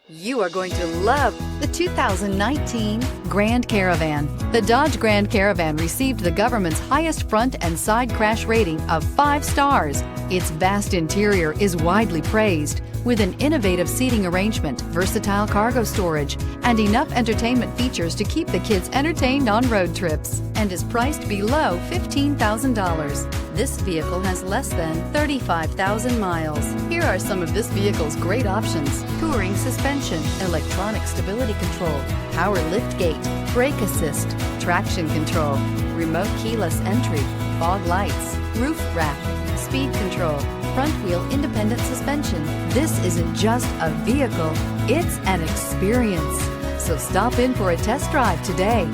You are going to love the 2019 Grand Caravan. The Dodge Grand Caravan received the government's highest front and side crash rating of 5 stars. Its vast interior is widely praised, with an innovative seating arrangement, versatile cargo storage, and enough entertainment features to keep the kids entertained on road trips, and is priced below $15,000. This vehicle has less than 35,000 miles. Here are some of this vehicle's great options: touring suspension, electronic stability control, power liftgate, brake assist, traction control, remote keyless entry, fog lights, roof rack, speed control, front wheel independent suspension. This isn't just a vehicle, it's an experience. So stop in for a test drive today.